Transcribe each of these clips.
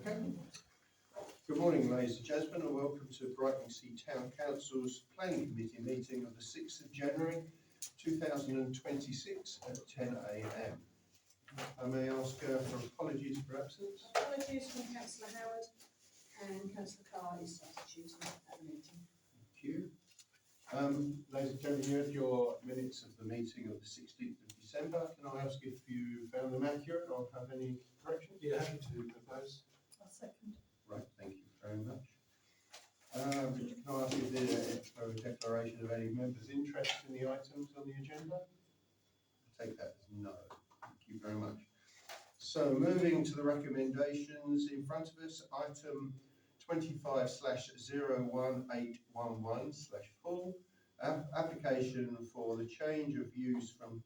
Okay. Good morning, ladies and gentlemen, and welcome to Brightlingsea Town Council's Planning Committee meeting of the 6th of January 2026 at 10 a.m. I may ask for apologies for absence. Apologies from Councillor Howard and Councillor Carr is substituting at the meeting. Thank you. Ladies and gentlemen, you have your minutes of the meeting of the 16th of December. Can I ask if you found them accurate or have any corrections? Yeah, happy to propose. I'll second. Right, thank you very much. Can I ask if there a declaration of any members' interest in the items on the agenda? I take that as no. Thank you very much. So moving to the recommendations in front of us, item 25/01811/full, application for the change of use from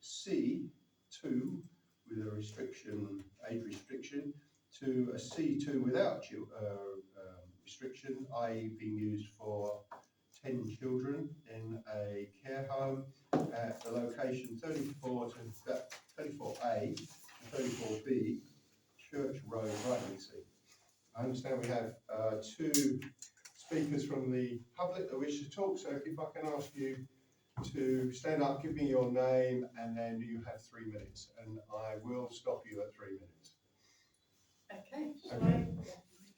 C2 with a age restriction to a C2 without restriction, i.e. being used for 10 children in a care home at the location 34A and 34B, Church Road, Brightlingsea. I understand we have two speakers from the public that wish to talk, so if I can ask you to stand up, give me your name, and then you have 3 minutes, and I will stop you at 3 minutes. Okay.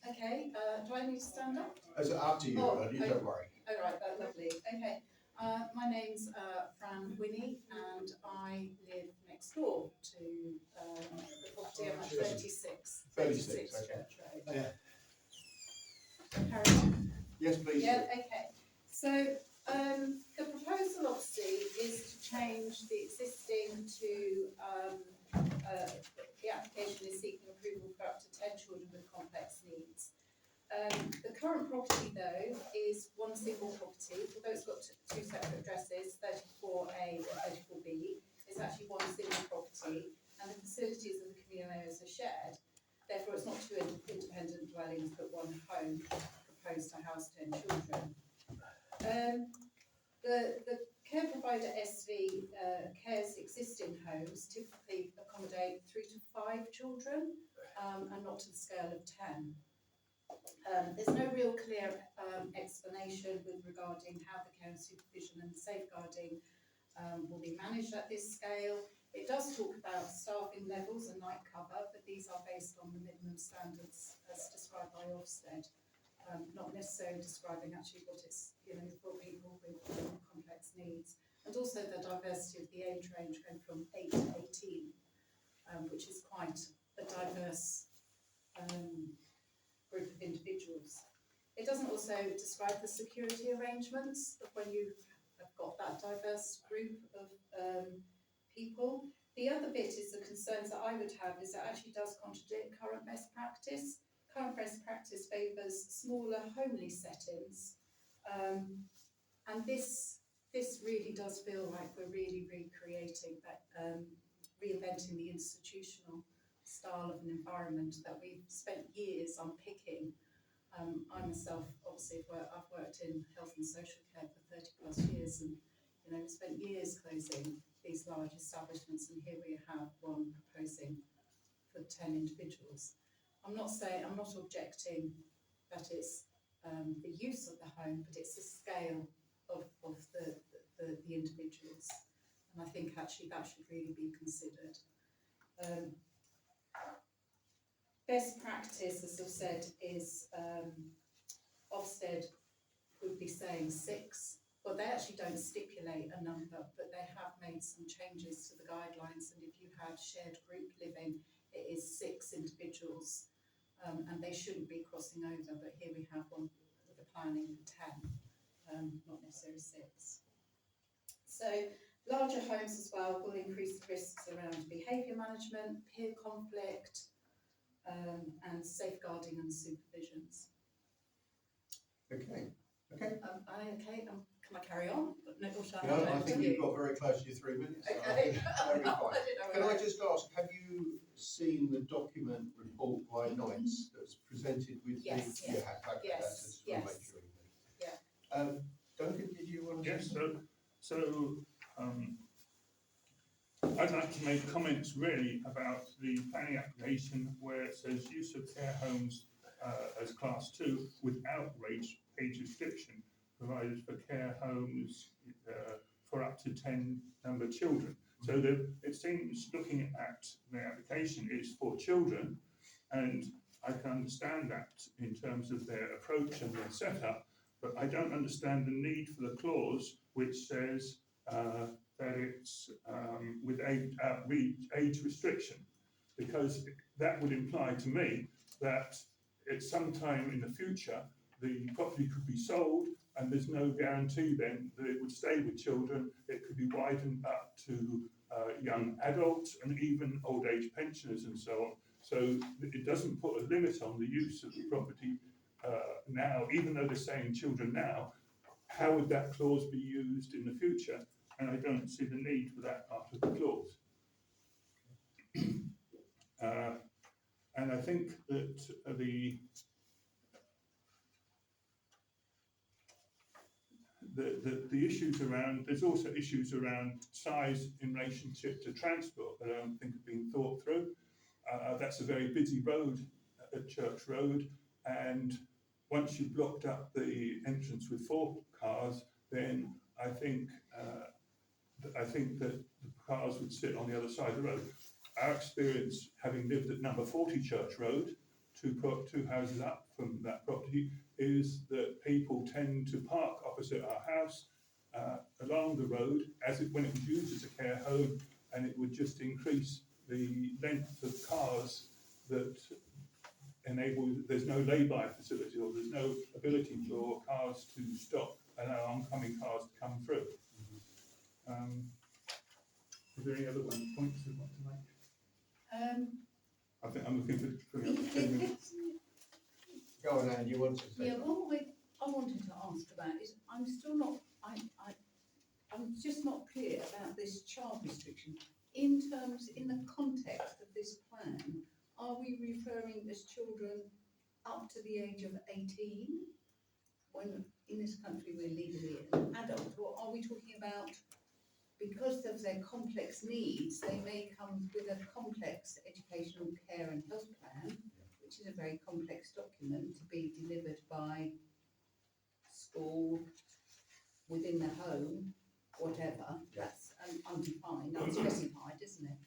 Okay. Do I need to stand up? It's up to you, you don't worry. Oh, right, that's lovely. Okay. My name's Fran Winnie, and I live next door to the property. I'm at 36 okay. Church Road. Yeah. Carry on. Yes, please. Yeah, okay. So the proposal obviously is to change the existing to the application is seeking approval for up to 10 children with complex needs. The current property though is one single property, although it's got two separate addresses, 34A and 34B. It's actually one single property, and the facilities of the communal areas are shared. Therefore, it's not two independent dwellings but one home proposed to house 10 children. The care provider SV cares existing homes typically accommodate 3 to 5 children and not to the scale of 10. There's no real clear explanation with regarding how the care and supervision and safeguarding will be managed at this scale. It does talk about staffing levels and night cover, but these are based on the minimum standards as described by Ofsted, not necessarily describing actually what it's, for people with complex needs. And also the diversity of the age range going from 8 to 18, which is quite a diverse group of individuals. It doesn't also describe the security arrangements of when you have got that diverse group of people. The other bit is the concerns that I would have is that actually does contradict current best practice. Current best practice favours smaller homely settings, and this really does feel like we're really recreating that, reinventing the institutional style of an environment that we've spent years unpicking. I myself, obviously, I've worked in health and social care for 30 plus years, and we spent years closing these large establishments, and here we have one proposing for 10 individuals. I'm not objecting that it's the use of the home, but it's the scale of the individuals, and I think actually that should really be considered. Best practice, as I've said, is Ofsted would be saying 6, but they actually don't stipulate a number, but they have made some changes to the guidelines, and if you have shared group living, it is 6 individuals, and they shouldn't be crossing over, but here we have one with the planning for 10, not necessarily 6. So larger homes as well will increase the risks around behaviour management, peer conflict, and safeguarding and supervisions. Okay. Can I carry on? No, I think you've got very close to your 3 minutes. Okay. Very fine. Can I just ask, have you seen the document report by Knights that's presented with Yes, the... yes. You have, okay, Yes, that's just yes. to make sure you know. Yeah. Duncan, did you want to... Yes, so I'd like to make comments really about the planning application where it says use of care homes as class 2 without age restriction provided for care homes for up to 10 number children. So it seems looking at the application is for children, and I can understand that in terms of their approach and their setup, but I don't understand the need for the clause which says that it's with age restriction, because that would imply to me that at some time in the future the property could be sold and there's no guarantee then that it would stay with children. It could be widened up to young adults and even old age pensioners and so on. So it doesn't put a limit on the use of the property now, even though they're saying children now. How would that clause be used in the future? And I don't see the need for that part of the clause. And I think that the issues around, there's also issues around size in relationship to transport that I don't think have been thought through. That's a very busy road at Church Road, and once you've blocked up the entrance with 4 cars, then I think that the cars would sit on the other side of the road. Our experience, having lived at number 40 Church Road, two houses up from that property, is that people tend to park opposite our house along the road when it was used as a care home, and it would just increase the length of cars that enable, there's no lay-by facility, or there's no ability for cars to stop, allow oncoming cars to come through. Is there any other points you want to make? I think I'm looking for Go on, Anne, you want to say? Yeah, what I wanted to ask about is, I'm still not, I'm just not clear about this child restriction. In the context of this plan, are we referring as children up to the age of 18? When in this country we're legally an adult, or are we talking about, because of their complex needs, they may come with a complex educational care and health plan, which is a very complex document to be delivered by school, within the home, whatever. That's undefined, unspecified, isn't it?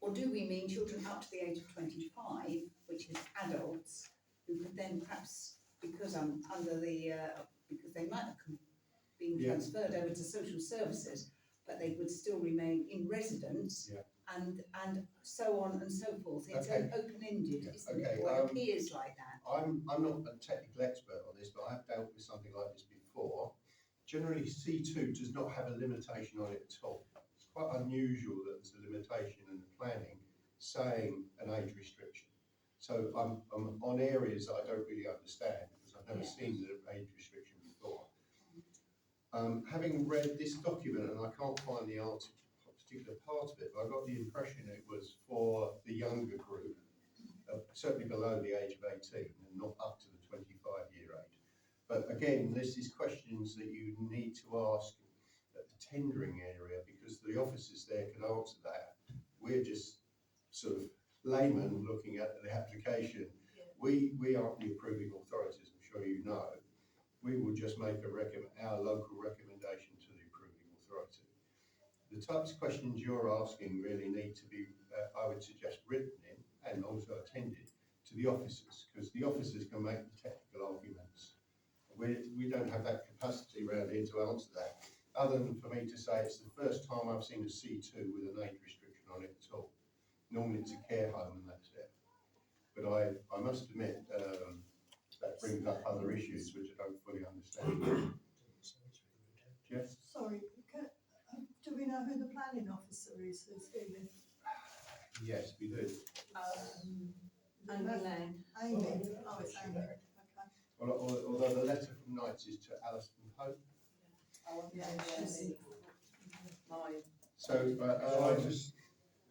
Or do we mean children up to the age of 25, which is adults, who could then perhaps, because because they might have been transferred over to social services, but they would still remain in residence, and so on and so forth. It's open-ended, isn't it? Or it appears like that. I'm not a technical expert on this, but I've dealt with something like this before. Generally, C2 does not have a limitation on it at all. It's quite unusual that there's a limitation in the planning saying an age restriction. So I'm on areas that I don't really understand, because I've never seen the age restriction before. Having read this document, and I can't find the answer to a particular part of it, but I got the impression it was for the younger group, certainly below the age of 18 and not up to the 25-year age. But again, this is questions that you need to ask at the tendering area, because the officers there can answer that. We're just sort of laymen looking at the application. We aren't the approving authorities, I'm sure you know. We will just make our local recommendation to the approving authority. The types of questions you're asking really need to be, I would suggest, written in and also attended to the officers, because the officers can make the technical arguments. We don't have that capacity around here to answer that, other than for me to say it's the first time I've seen a C2 with an age restriction on it at all. Normally it's a care home and that's it. But I must admit, that brings up other issues which I don't fully understand. Yes? Sorry, do we know who the planning officer is who's dealing? Yes, we do. Amy Lane. Amy, oh, it's Amy, okay. Well, although the letter from Knights is to Alison Pope. Yeah, she's So,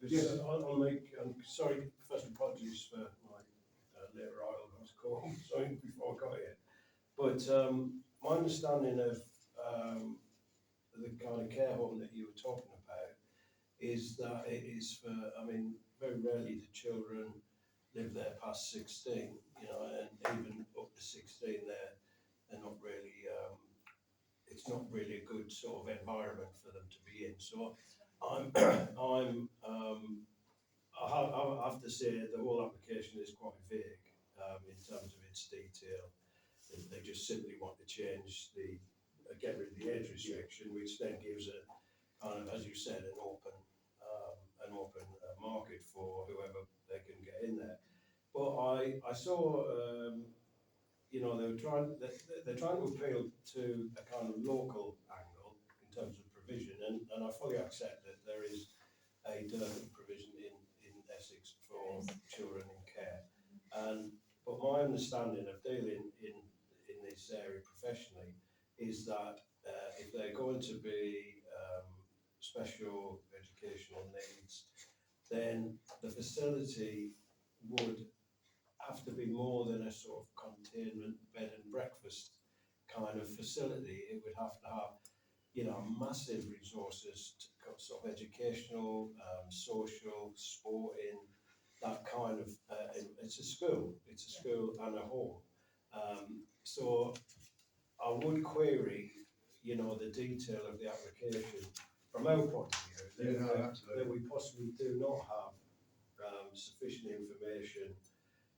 Yes, I'll make, sorry, first apologies for my later I was called, sorry, before I got here. But my understanding of the kind of care home that you were talking about is that it is for, I mean, very rarely do children live there past 16, you know, and even up to 16 they're not really, it's not really a good sort of environment for them to be in. So I'm, I have to say the whole application is quite vague in terms of its detail. They just simply want to change get rid of the age restriction, which then gives a kind of, as you said, an open market for whoever they can get in there. But I saw, you know, they're trying to appeal to a kind of local angle in terms of provision, and I fully accept that there is a dearth of provision in Essex for children in care. But my understanding of dealing in this area professionally is that if they're going to be special educational needs, then the facility would have to be more than a sort of containment bed and breakfast kind of facility. It would have to have, you know, massive resources to sort of educational, social, sporting, that kind of, it's a school and a home. So I would query, you know, the detail of the application from our point of view, Yeah, no, that absolutely. we possibly do not have sufficient information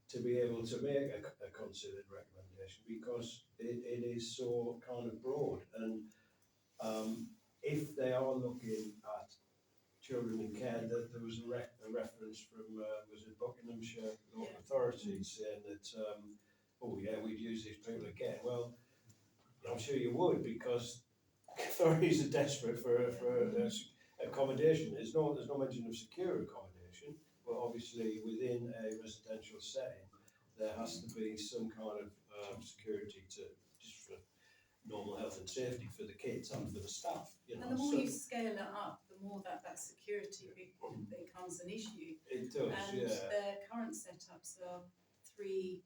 to be able to make a considered recommendation, because it is so kind of broad. And if they are looking at children in care, there was a reference from, was it Buckinghamshire Local Authority saying that, oh yeah, we'd use these people again. Well, I'm sure you would, because authorities are desperate for accommodation. There's no mention of secure accommodation, but obviously within a residential setting, there has to be some kind of security just for normal health and safety for the kids and for the staff. You know, And the more you scale it up, the more that security becomes an issue. It does, And yeah. their current setups are three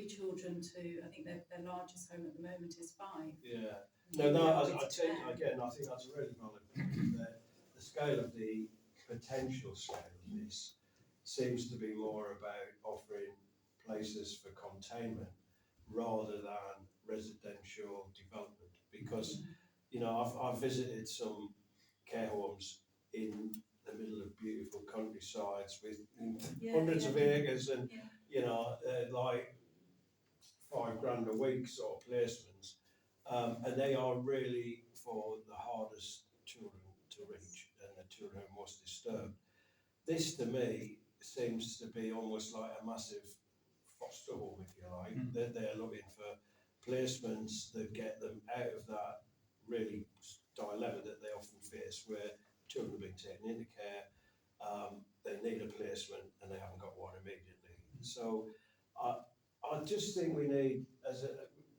children to, I think their largest home at the moment is 5. Yeah. Maybe No, up I to take 10. again. I think that's a really valid point. The scale of the potential scale of this seems to be more about offering places for containment rather than residential development. Because, you know, I've visited some care homes in the middle of beautiful countrysides with hundreds of acres, and you know, like £5,000 a week sort of placements, and they are really for the hardest children to reach and the children who are most disturbed. This to me seems to be almost like a massive foster home, if you like. They're looking for placements that get them out of that really dilemma that they often face, where children are being taken into care, they need a placement and they haven't got one immediately. So I just think we need,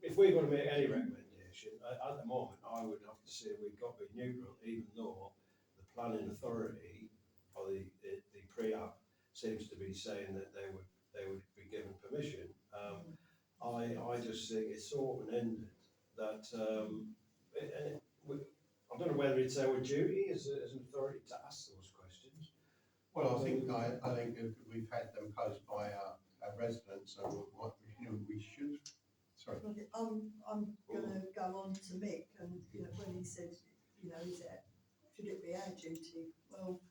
if we're going to make any recommendation, at the moment I would have to say we've got to be neutral, even though the planning authority or the pre-app seems to be saying that they would be given permission. I just think it's so open-ended that I don't know whether it's our duty as an authority to ask those questions. Well, I think if we've had them posed by our residents, so what, you know, we should, sorry. Well, I'm gonna go on to Mick, and you know, when he said, you know, should it be our duty? Well,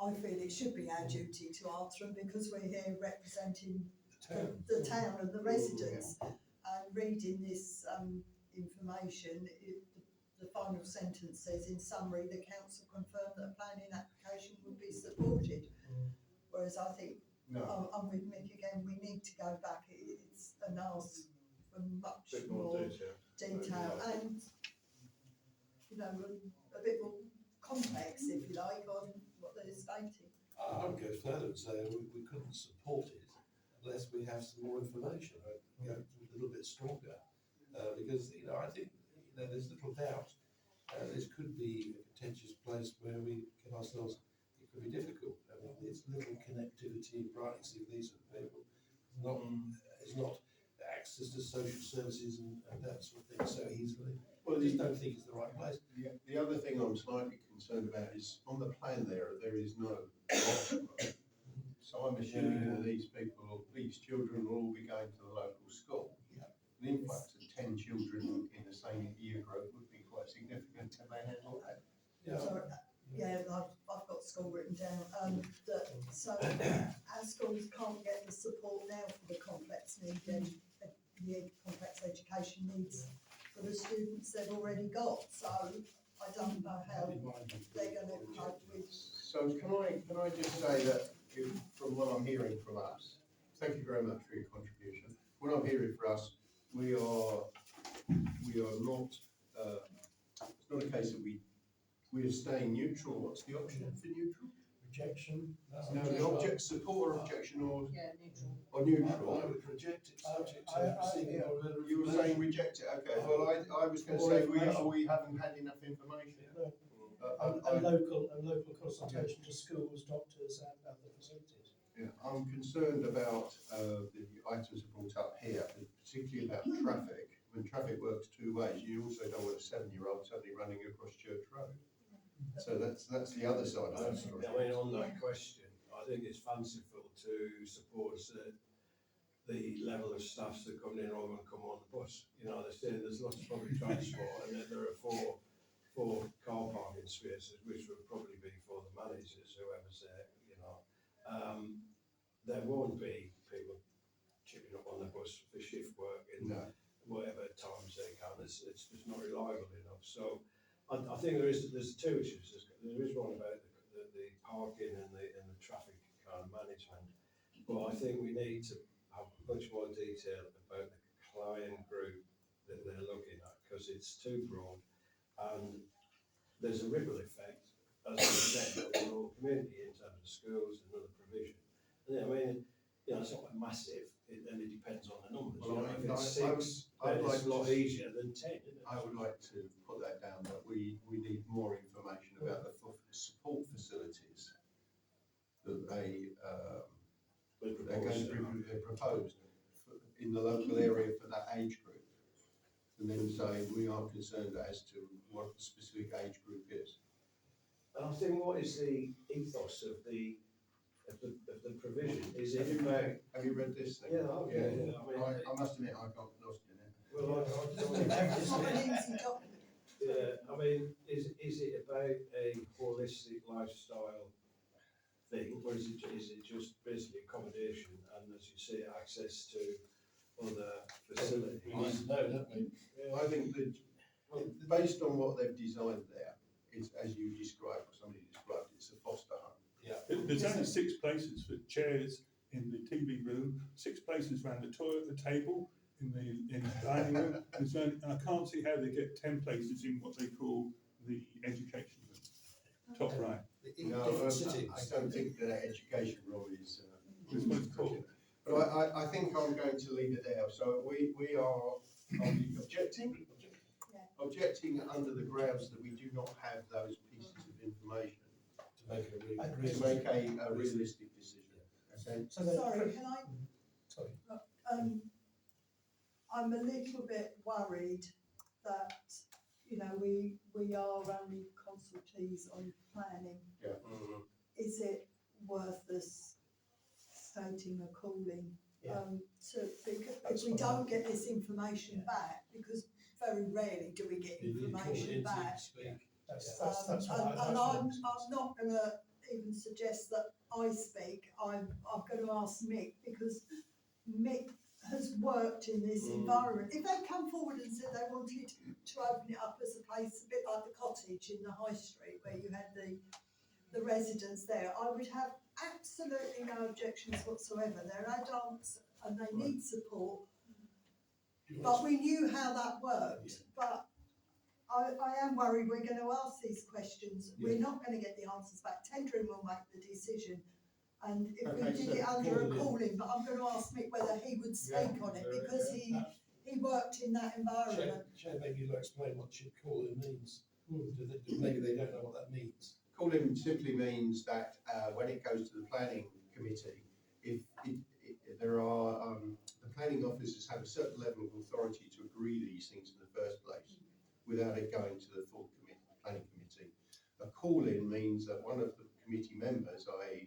I feel it should be our duty to answer them, because we're here representing the town and the residents. And reading this information, the final sentence says, in summary, the council confirmed that a planning application would be supported. Whereas I think, I'm with Mick again, we need to go back. It's an ask for much more detail and, you know, a bit more complex, if you like, on what they're stating. I would go further and say we couldn't support it unless we have some more information, you know, a little bit stronger, because, you know, I think, you know, there's little doubt this could be a contentious place where we get ourselves, it could be difficult. I mean, there's little connectivity, privacy of these people. It's not access to social services and that sort of thing so easily. Well, I just don't think it's the right place. the other thing I'm slightly concerned about is on the plan there is no option. So I'm assuming that these children will all be going to the local school. Yeah. An influx of 10 children in the same year group would be quite significant. Can they handle that? Yeah. Sorry, yeah, I've got school written down, so our schools can't get the support now for the complex need, the complex education needs for the students they've already got, so I don't know how they're gonna cope with. So can I just say that from what I'm hearing from us, thank you very much for your contribution. What I'm hearing for us, we are not, it's not a case that we are staying neutral. What's the option for neutral? Rejection? No, the object, support or objection or neutral. Neutral. I would reject it subject to receiving more further You were saying reject it, okay. Well, I was going to More say information. we haven't had enough information. No. I- And local consultation to schools, doctors and other facilities. Yeah, I'm concerned about the items brought up here, particularly about traffic. When traffic works two ways, you also don't want a 7-year-old suddenly running across Church Road. So that's the other side of I the story. mean, on that question, I think it's fanciful to suppose that the level of staffs that come in all going to come on the bus. You know, they're saying there's lots of public transport and then there are four car parking spaces, which would probably be for the managers, whoever's there, you know. There won't be people chipping up on the bus for shift work in No. whatever times they can. It's just not reliable enough. So I think there's two issues. There is one about the parking and the traffic kind of management, but I think we need to have much more detail about the client group that they're looking at, because it's too broad and there's a ripple effect, as we said, of the whole community in terms of schools and other provision. And I mean, you know, it's not massive, and it depends on the numbers. Well, You know, if it's six, I'd then like it's a lot to- easier than 10, isn't it? I would like to put that down, that we need more information about the support facilities that they're proposed in the local area for that age group. And then say, we are concerned as to what the specific age group is. And I think what is the ethos of the provision? Is it about, Have you read this thing? yeah, okay, I mean, I must admit, I got lost in it. well, It's not an easy document. yeah, I mean, is it about a holistic lifestyle thing, or is it just basically accommodation and, as you say, access to other facilities? We need to know, don't we? I think that, based on what they've designed there, it's, as you described, or somebody described, it's a foster home. There's only 6 places for chairs in the TV room, 6 places around the toilet, the table, in the dining room. And I can't see how they get 10 places in what they call the education room. Top right. No, Different I sittings. don't think that education role is. It's what it's called. But I think I'm going to leave it there. So we are objecting under the grounds that we do not have those pieces of information To make it a really. to make a realistic decision. Okay? So then- Sorry, can I, Sorry. I'm a little bit worried that, you know, we are only consultees on planning. Mhm. Is it worth us stating a calling? Yeah. Because That's if we what don't I- get this information back, because very rarely do we get You need to call information in to back. speak. That's And what I'm not gonna even suggest that I speak, I'm gonna ask Mick, because Mick has worked in this environment. If they come forward and said they wanted to open it up as a place, a bit like the cottage in the high street, where you had the residents there, I would have absolutely no objections whatsoever. They're adults and they need support, but we knew how that worked. But I am worried we're going to ask these questions. We're not going to get the answers back. Tendering will make the decision. And if we Okay, did so it under a calling in. calling, but I'm going to ask Mick whether he would speak on it, because he worked in that environment. Chair, maybe you'll explain what chip calling means. Maybe they don't know what that means. Calling simply means that when it goes to the planning committee, if there are, the planning officers have a certain level of authority to agree these things in the first place, without it going to the full planning committee. A call-in means that one of the committee members, i.e.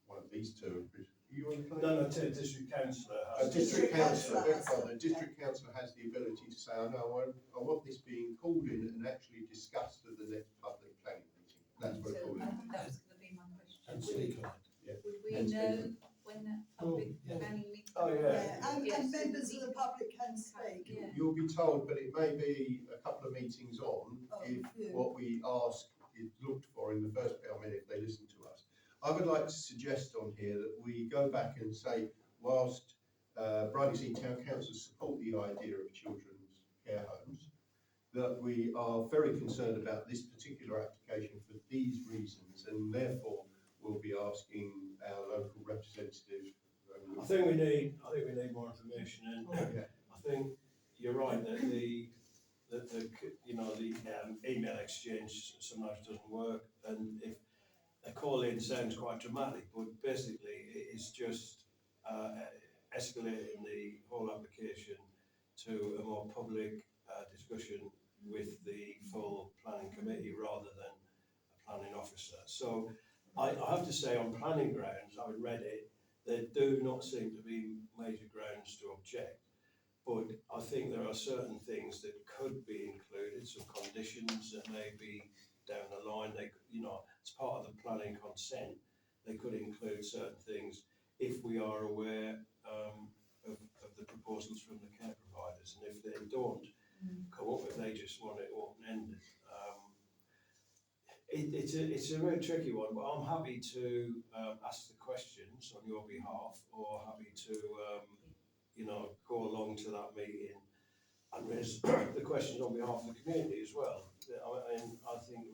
one of these two, are you on the planning? No, district councillor. A district councillor, District councillor. the district councillor has the ability to say, I want this being called in and actually discussed at the next public planning meeting. That's what a So call-in. I think that was gonna be my question. And speak on it. Would we And know speak. when that public yeah. planning meeting? Oh, yeah. Yeah, and Yes. members of the public can speak. Yeah. You'll be told, but it may be a couple of meetings on Oh, if yeah. what we ask is looked for in the first bit, I mean, if they listen to us. I would like to suggest on here that we go back and say, whilst Brideshead Town Council support the idea of children's care homes, that we are very concerned about this particular application for these reasons, and therefore we'll be asking our local representative. I think we need more information, and Yeah. I think you're right that the email exchange sometimes doesn't work, and if a call in sounds quite dramatic, but basically it's just escalating the whole application to a more public discussion with the full planning committee rather than a planning officer. So I have to say, on planning grounds, I read it, there do not seem to be major grounds to object. But I think there are certain things that could be included, some conditions that may be down the line, as part of the planning consent, they could include certain things if we are aware of the proposals from the care providers, and if they don't come up, if they just want it open-ended. It's a very tricky one, but I'm happy to ask the questions on your behalf, or happy to go along to that meeting and raise the questions on behalf of the community as well. And I think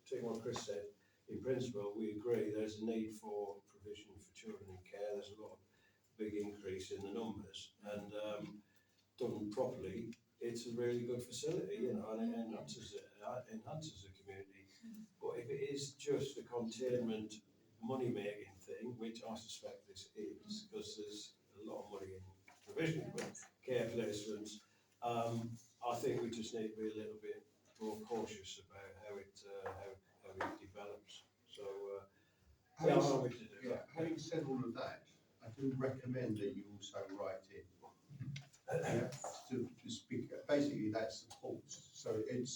taking what Chris said, in principle, we agree there's a need for provision for children in care. There's a lot of big increase in the numbers, and done properly, it's a really good facility, and it enhances the community. But if it is just a containment money-making thing, which I suspect this is, because there's a lot of money in provision for care placements, I think we just need to be a little bit more cautious about how it develops. So, yeah, I'm happy to do Yeah, that. having said all of that, I do recommend that you also write in. Yeah, to speak, basically that's support, so it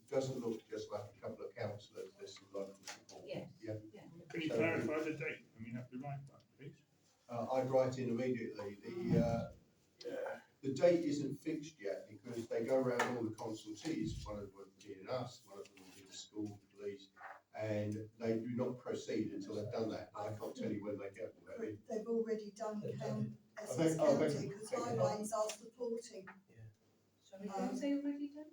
doesn't look just like a couple of councillors, there's some local support. Yes. Yeah, Can you So- clarify the date? I mean, have to write that, please. I'd write in immediately, the date isn't fixed yet, because they go around all the consultees, one of them will be in us, one of them will be the school, police, and they do not proceed until they've done that, I can't tell you when they get ready. They've already done Essex beg County, you. because highways are supporting. Sorry, what was they already done?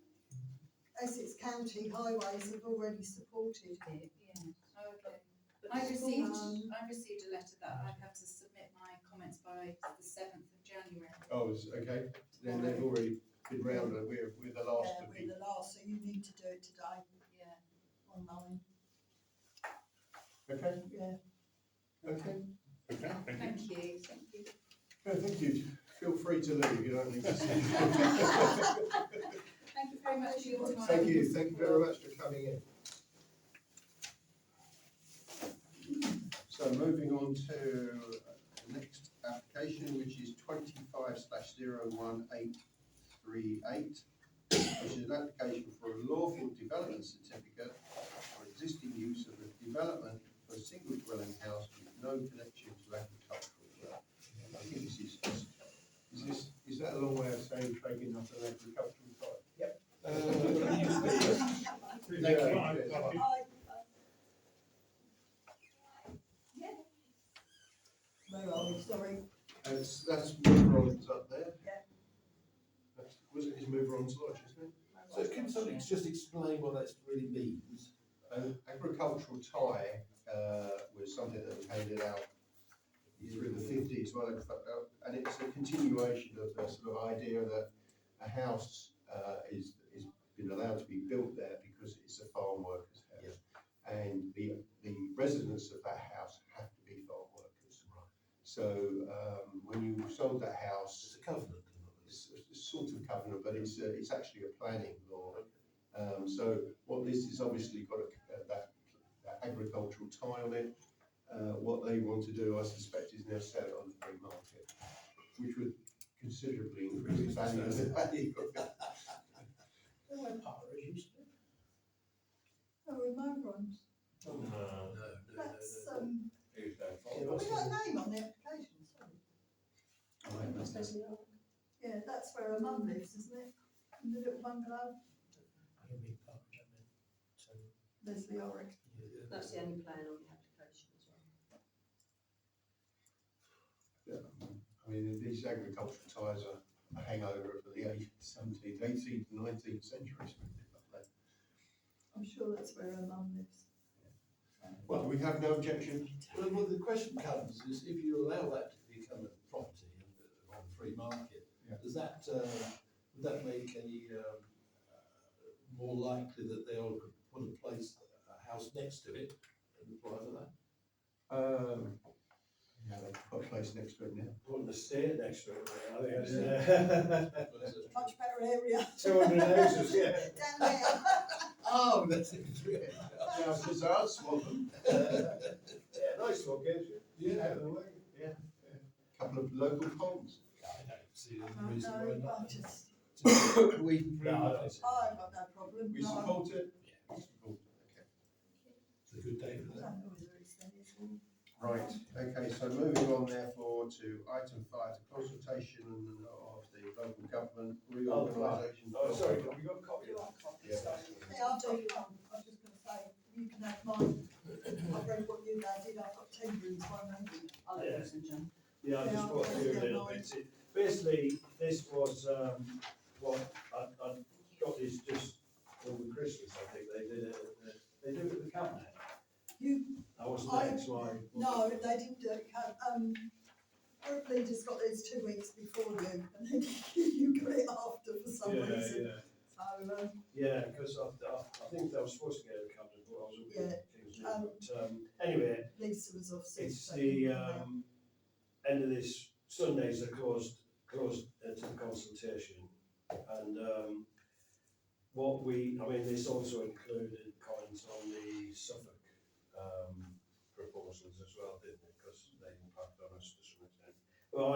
Essex County highways have already supported. Yeah. Okay. But I the received, schools- I received a letter that I have to submit my comments by the 7th of January. Oh, okay, then they've already been round, and we're the last Yeah, to we're be. the last, so you need to do it today Yeah. online. Okay, Yeah. okay, Okay, thank you. Thank you, thank you. thank you, feel free to leave, you don't need to stay. Thank you very much for your time. Thank you very much for coming in. So moving on to the next application, which is 25/01838, which is an application for a lawful development certificate for existing use of a development for a single dwelling house with no connection to agricultural work. I think is that a long way of saying taking up an agricultural site? Next Yeah, slide, yeah. thank you. Where are we, sorry? That's Moverons up there. Yeah. It's Moverons Lodge, isn't it? So can somebody just explain what that really means? Agricultural tie was something that was handed out through the 50s, and it's a continuation of the sort of idea that a house is been allowed to be built there because it's a farm worker's house, and the residents of that house have to be farm workers. So when you sold that house, It's a covenant. it's a sort of covenant, but it's actually a planning law. So what this is obviously got that agricultural tie on it. What they want to do, I suspect, is now sell it on the free market, which would considerably increase the value of it. Where Parra used to be. Oh, with Mogrons. No, That's, who's going for Yeah, it? have we got a name on the application, sorry? That's Leslie Hall. Yeah, that's where her mum lives, isn't it? In the little bungalow, Henry Parra, I mean, so, Leslie Oric. yeah, That's the only plan on the application as well. I mean, these agricultural ties are a hangover of the 17th, 18th, 19th centuries. I'm sure that's where her mum lives. Well, we have no objection. Well, the question comes is if you allow that to become a property on the free market, Yeah. does that, would that make any, more likely that they'll put a house next to it and apply for that? Yeah, they've got a place next to it now. Putting the estate next to it, I think it's, Well, is it- Much better area. 200 houses, yeah. Down there. Oh, that's it. Now, since I'll swap them. Yeah, nice one, gives you. Yeah. Yeah. Couple of local ponds. I don't see any No, reason why I not. just, We, No, I don't see. I've got no problem. we No, support it. We support it, okay. It's a good day I for that. don't know whether it's there, is it? Right, okay, so moving on therefore to item 5, the consultation of the local government reorganisation. Oh, sorry, have you got a copy of that? Yeah. Yeah, I'll do one. I was just gonna say, you can have mine. I've read what you've added, I've got 10 rooms, one maybe. I'll let you listen, John. Yeah, I just Yeah, walked through a yeah, little mine. bit. Basically, this was, what, I got this just over Christmas, I think, they did it at the cabinet. You, I wasn't I- there, so I. no, they didn't do it, group leaders got theirs 2 weeks before you, and then you got it after for some Yeah, reason. yeah, So, yeah, because I think I was supposed to get a cabinet, but I was up in Yeah, King's Lynn. But, anyway, Lisa was off sick. it's so the, you can end of this, Sundays are closed to the consultation. And, this also included comments on the Suffolk, proposals as well, didn't it? Because they impact on us to some extent. Well,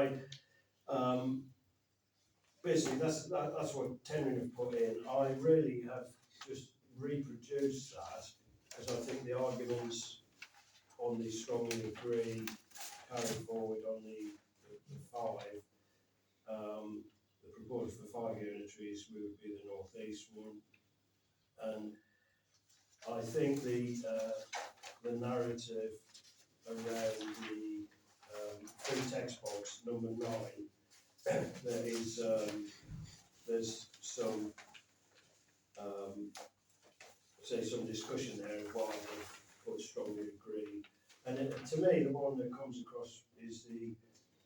basically, that's what Tenry have put in. I really have just reproduced that, because I think the arguments on the strongly agree carry forward on the 5. The proposal for 5 unitaries would be the North East one. And I think the narrative around the free text box number 9, there's some some discussion there of why they put strongly agree. And to me, the one that comes across is the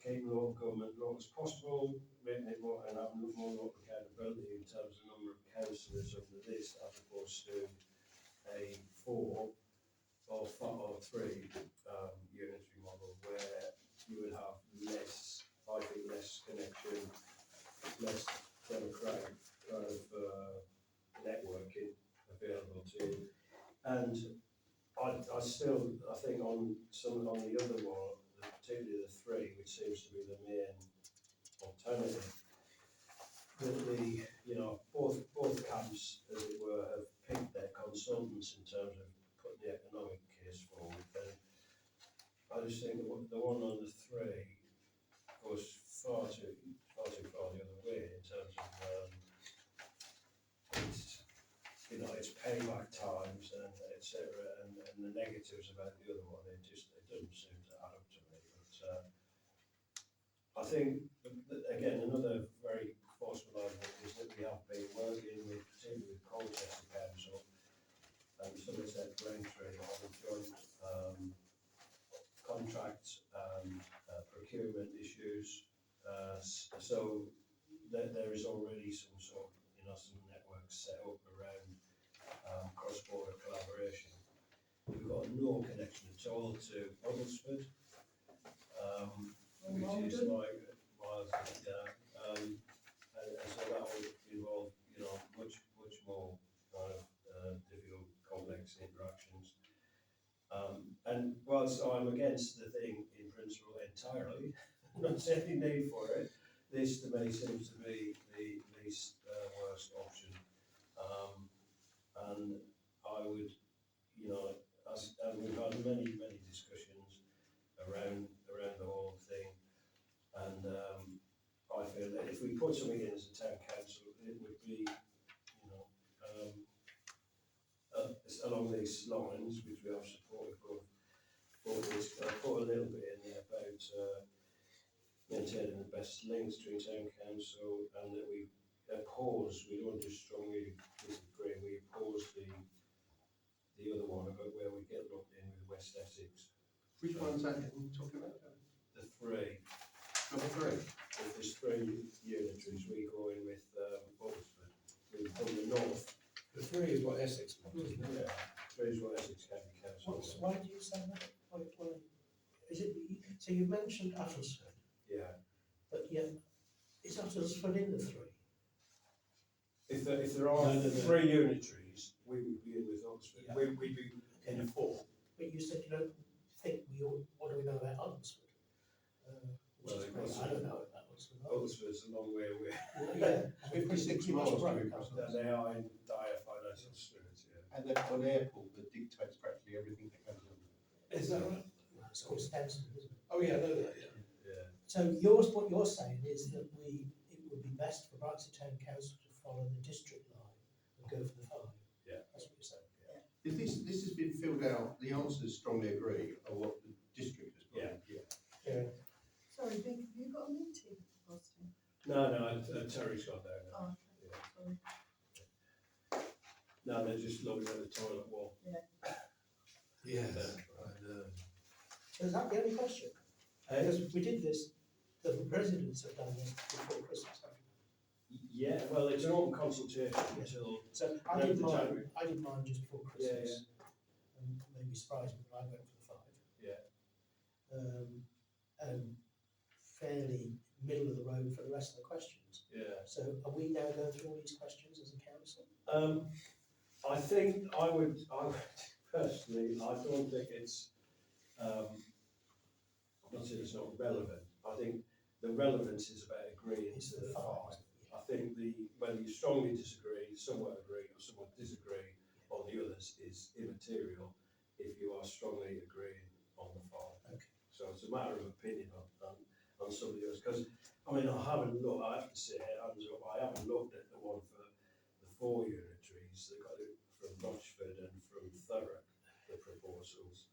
keep local government local as possible, making it more and having more local accountability in terms of number of councillors under this, as opposed to a 4 or 3 unitary model where you would have less, I think, less connection, less democratic kind of networking available to you. And I still, I think on the other one, particularly the 3, which seems to be the main alternative, that both camps, as it were, have picked their consultants in terms of putting the economic case forward. And I just think the one on the 3 goes far too far the other way in terms of its payback times and etc. And the negatives about the other one. It doesn't seem to add up to me. But I think again another very forceful argument is that we have been working with, particularly with Colchester Council and Somerset Braintree on joint contract procurement issues. So there is already some sort of some networks set up around cross-border collaboration. We've got no connection at all to Oglesford, which is like the thing in principle entirely, not see any need for it. This to me seems to be the least worst option. And I would, you know, as we've had many discussions around the whole thing, and I feel that if we put something in as a town council, it would be, you know, along these lines, which we have supported for this. I put a little bit in there about maintaining the best links between town council, and that we oppose, we don't just strongly disagree, we oppose the other one about where we get lumped in with West Essex. Which one's that you're talking about? The three, Number 3. if there's 3 unitaries, we go in with Oxford, from the north. The 3 is what Essex wants, isn't it? Yeah, 3 is what Essex County Council. Why do you say that? Why, is it, so you mentioned Uttlesford, Yeah, but yet, is Uttlesford in the 3? if there are No. 3 unitaries, we would be in with Oxford, Yeah. we'd be in the 4. But you said you don't think what do we know about Uttlesford? Well, Which is great. I don't know about Uttlesford. Oxford's a long way away, Yeah, 56 you must miles road, to can't you? and they are in dire financial straits, yeah. And they've got an airport that dictates practically everything that goes on. Is that right? It's called Stansted, isn't it? Oh, yeah, I know that, yeah. Yeah. So what you're saying is that it would be best for Brightside Town Council to follow the district line and go for the 5. Yeah. That's what you're saying. If this has been filled out, the answers strongly agree on what the district has put. Yeah. Yeah. Sorry, Vic, have you got a meeting, Austin? No, Terry's got there now. Oh, okay, sorry. No, they're just looking at the toilet wall. Yes, I know. So is that the only question? Because we did this, the residents have done this before Christmas, haven't they? Yeah, well, it's an open consultation until, So I No, did the mine, January. I did mine just before Yeah, Christmas. And maybe surprised me, but I went for the 5. yeah. And fairly middle of the road for the rest of the questions. Yeah. So are we now going through all these questions as a council? I think I would personally, I don't think it's, not that it's not relevant. I think the relevance is about agreeing It's to the the 5. 5. I think whether you strongly disagree, somewhat agree, or somewhat disagree on the others is immaterial if you are strongly agreeing on the 5. Okay. So it's a matter of opinion on some of the others, because, I mean, I haven't looked, I have to say, hands up, I haven't looked at the one for the 4 unitaries, they got it from Rochford and from Thurrock, the proposals,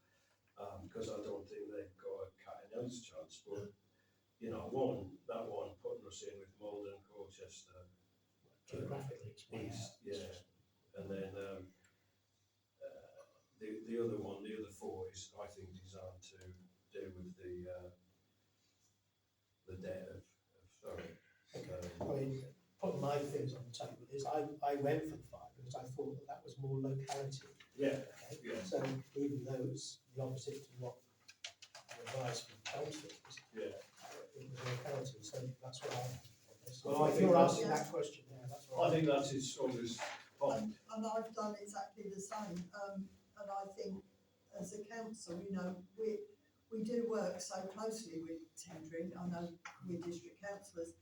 because I don't think they've got a cat and mouse chance, but, you know, that one putting us in with Malden, Colchester, Geographically, it's way East, out. yeah, and then, the other one, the other 4 is, I think, designed to do with the debt of Thurrock. I mean, putting my things on the table is I went for the 5 because I thought that was more locality. Yeah, Okay, yeah. so even though it's the opposite to what the advice from council is, Yeah. it was locality, so that's what I have on this. Well, I If think you're that's- asking that question now, that's I what think that's his strongest point. And I've done exactly the same, and I think as a council, you know, we do work so closely with tendering, I know we're district councillors.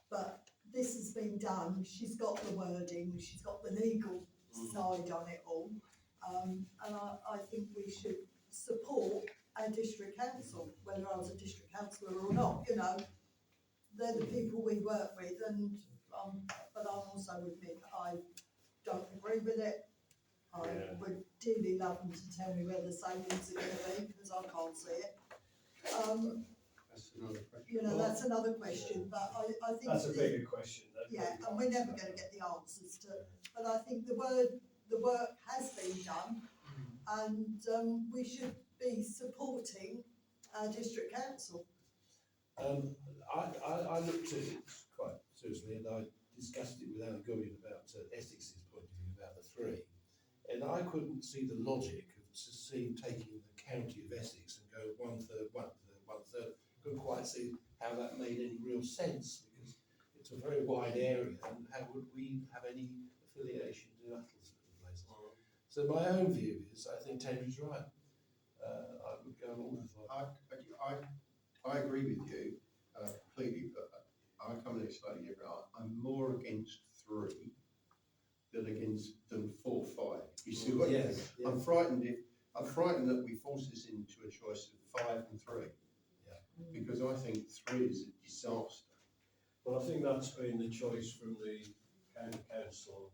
But this has been done, she's got the wording, she's got the legal side on it all. And I think we should support our district council, whether I was a district councillor or not, you know. They're the people we work with, and, but I'm also with Mick, I don't agree with it. I Yeah. would dearly love them to tell me where the savings are gonna be, because I can't see it. That's another question. You know, that's another question, but I think. That's a the- bigger question. That Yeah, and we're never gonna get the answers to, but I think the work has been done, and, we should be supporting our district council. I looked at it quite seriously, and I discussed it with Alan Goodwin about Essex's point of view about the 3. And I couldn't see the logic of taking the county of Essex and go 1/3, 1/3, 1/3. Couldn't quite see how that made any real sense, because it's a very wide area, and how would we have any affiliation to Uttlesford and places? So my own view is, I think Terry's right. I would go all the time. I agree with you, completely, but I come at it slightly different. I'm more against 3 than 4, 5. You see what I mean? Yes, yes. I'm frightened that we force this into a choice of 5 and 3. Because I think 3 is a disaster. Well, I think that's been the choice from the county council.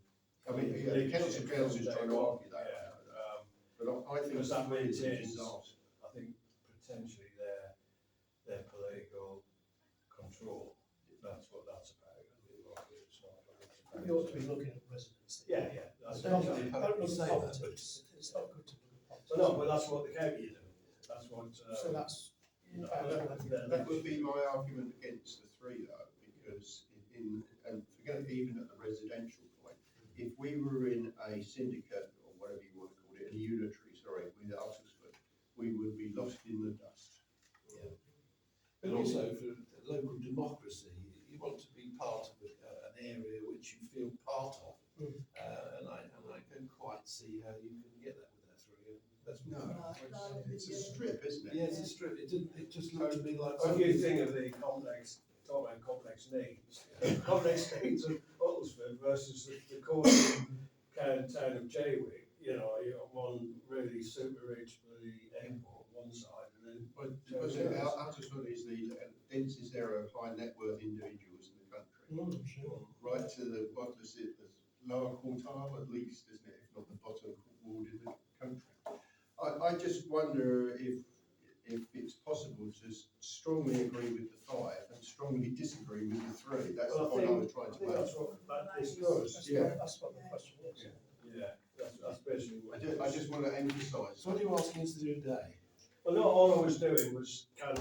I mean, the council's trying to argue that. Yeah, But I think because that 3 is a maintains, disaster. I think potentially their political control, that's what that's about. It's not what it's about. We ought to be looking at residents. Yeah, yeah, that's Don't exactly. look at Say that, politics, it's not good to look at politics. Well, no, but that's what the county do, that's what, So that's, you know, That would be my argument against the 3 though, because and forget even at the residential point, if we were in a syndicate or whatever you want to call it, a unitary, sorry, with Uttlesford, we would be lost in the dust. But also for local democracy, you want to be part of an area which you feel part of. And I don't quite see how you can get that with that 3. That's No, No, it's a strip, isn't it? Yeah, it's a strip. It just looked to me like. What do you think of the complex, talk about complex needs, complex needs of Uttlesford versus the core town of Jaywick? You know, you got one really super rich bloody airport on one side, and then But because Uttlesford is the densest area of high net worth individuals in the country. Sure. Right to the, what is it, the lower quartile at least, isn't it, if not the bottom ward in the country. I just wonder if it's possible to strongly agree with the 5 and strongly disagree with the 3. That's the point I was trying to make. that's what that this goes. That's what the question is. Yeah, that's basically what. I just want to emphasise. So what are you asking us to do today? Well, no, all I was doing was can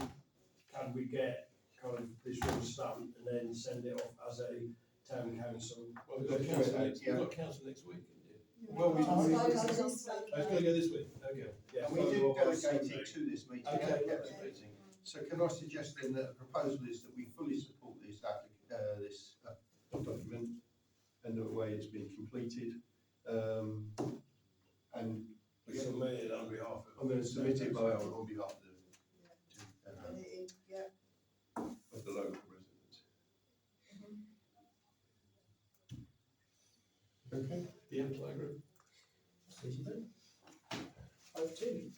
we get kind of this rubber stamp and then send it off as a town council? Well, we've got council next week, haven't you? Well, we- Oh, we- no, no, this week, Oh, it's going to go this week, okay. Yeah, And we did delegate it to this meeting, Okay. at the council meeting. So can I suggest then that the proposal is that we fully support this document and the way it's been completed. And We submitted on behalf of. I'm going to submit it on behalf and it, yeah, of the local residents. Okay. Yeah, I agree. Over to you.